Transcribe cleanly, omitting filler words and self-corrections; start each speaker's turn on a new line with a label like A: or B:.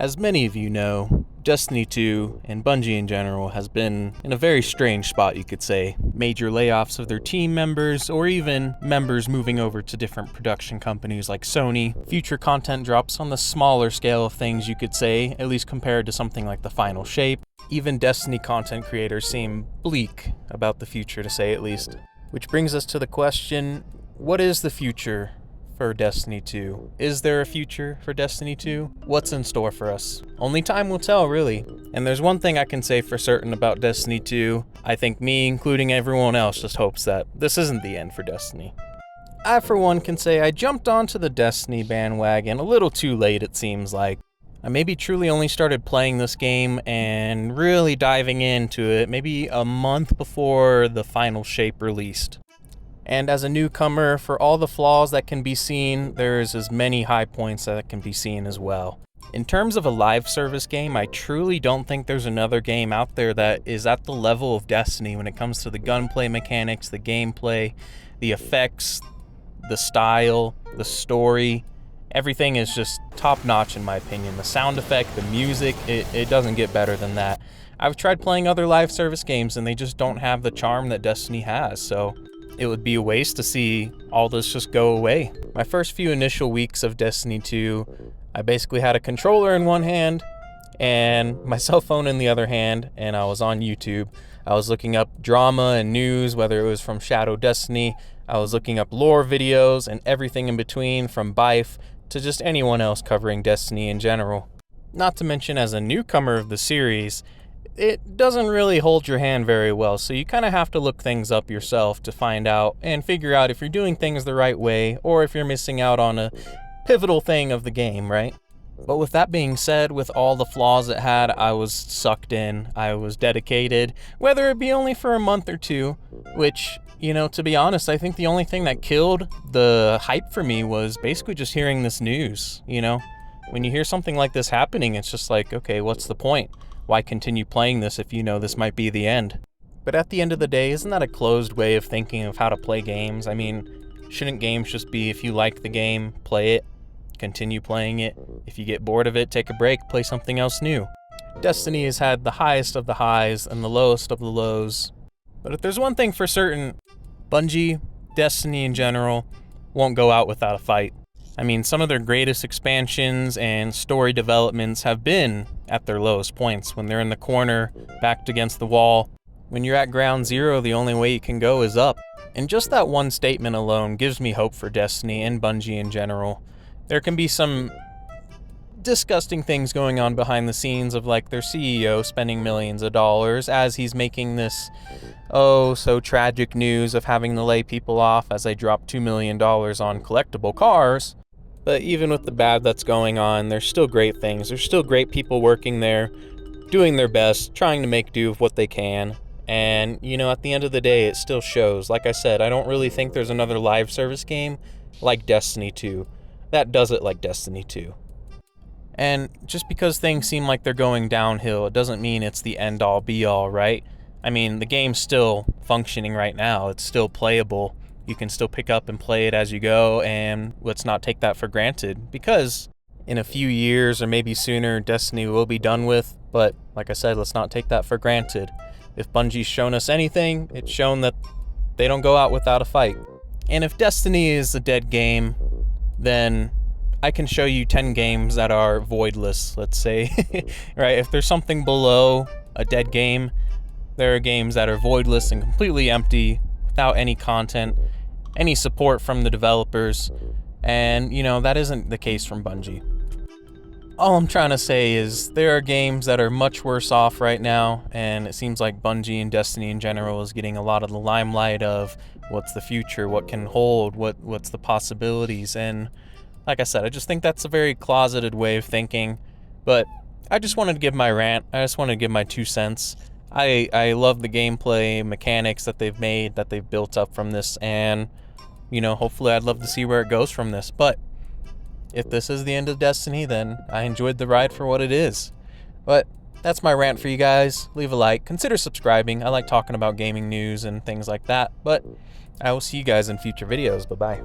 A: As many of you know, Destiny 2 and Bungie in general has been in a very strange spot, you could say. Major layoffs of their team members, or even members moving over to different production companies like Sony. Future content drops on the smaller scale of things, you could say, at least compared to something like the Final Shape. Even Destiny content creators seem bleak about the future, to say at least. Which brings us to the question, what is the future for Destiny 2? Is there a future for Destiny 2? What's in store for us? Only time will tell, really. And there's one thing I can say for certain about Destiny 2. I think me, including everyone else, just hopes that this isn't the end for Destiny. I, for one, can say I jumped onto the Destiny bandwagon a little too late, it seems like. I maybe truly only started playing this game and really diving into it maybe a month before the Final Shape released. And as a newcomer, for all the flaws that can be seen, there's as many high points that can be seen as well. In terms of a live service game, I truly don't think there's another game out there that is at the level of Destiny when it comes to the gunplay mechanics, the gameplay, the effects, the style, the story. Everything is just top-notch in my opinion. The sound effect, the music, it doesn't get better than that. I've tried playing other live service games and they just don't have the charm that Destiny has, so it would be a waste to see all this just go away. My first few initial weeks of Destiny 2, I basically had a controller in one hand and my cell phone in the other hand, and I was on YouTube. I was looking up drama and news, whether it was from Shadow Destiny. I was looking up lore videos and everything in between, from Bife to just anyone else covering Destiny in general. Not to mention, as a newcomer of the series, it doesn't really hold your hand very well, so you kind of have to look things up yourself to find out and figure out if you're doing things the right way or if you're missing out on a pivotal thing of the game, right? But with that being said, with all the flaws it had, I was sucked in, I was dedicated, whether it be only for a month or two, which, you know, to be honest, I think the only thing that killed the hype for me was basically just hearing this news, you know? When you hear something like this happening, it's just like, okay, what's the point? Why continue playing this if you know this might be the end? But at the end of the day, isn't that a closed way of thinking of how to play games? I mean, shouldn't games just be, if you like the game, play it, continue playing it. If you get bored of it, take a break, play something else new. Destiny has had the highest of the highs and the lowest of the lows. But if there's one thing for certain, Bungie, Destiny in general, won't go out without a fight. I mean, some of their greatest expansions and story developments have been at their lowest points, when they're in the corner, backed against the wall. When you're at ground zero, the only way you can go is up. And just that one statement alone gives me hope for Destiny and Bungie in general. There can be some disgusting things going on behind the scenes of, like, their CEO spending millions of dollars as he's making this so tragic news of having to lay people off as they drop $2 million on collectible cars. But even with the bad that's going on, there's still great things. There's still great people working there, doing their best, trying to make do with what they can. And, you know, at the end of the day, it still shows. Like I said, I don't really think there's another live service game like Destiny 2 that does it like Destiny 2. And just because things seem like they're going downhill, it doesn't mean it's the end-all be-all, right? I mean, the game's still functioning right now. It's still playable. You can still pick up and play it as you go, and let's not take that for granted, because in a few years or maybe sooner, Destiny will be done with. But like I said, let's not take that for granted. If Bungie's shown us anything, it's shown that they don't go out without a fight. And if Destiny is a dead game, then I can show you 10 games that are voidless, let's say. Right? If there's something below a dead game, there are games that are voidless and completely empty, without any content, any support from the developers, and, you know, that isn't the case from Bungie. All I'm trying to say is there are games that are much worse off right now, and it seems like Bungie and Destiny in general is getting a lot of the limelight of what's the future, what can hold, what's the possibilities, and like I said, I just think that's a very closeted way of thinking, but I just wanted to give my rant. I just wanted to give my 2 cents. I love the gameplay mechanics that they've made, that they've built up from this, and, you know, hopefully I'd love to see where it goes from this. But if this is the end of Destiny, then I enjoyed the ride for what it is. But that's my rant for you guys. Leave a like, consider subscribing. I like talking about gaming news and things like that, but I will see you guys in future videos. Bye-bye.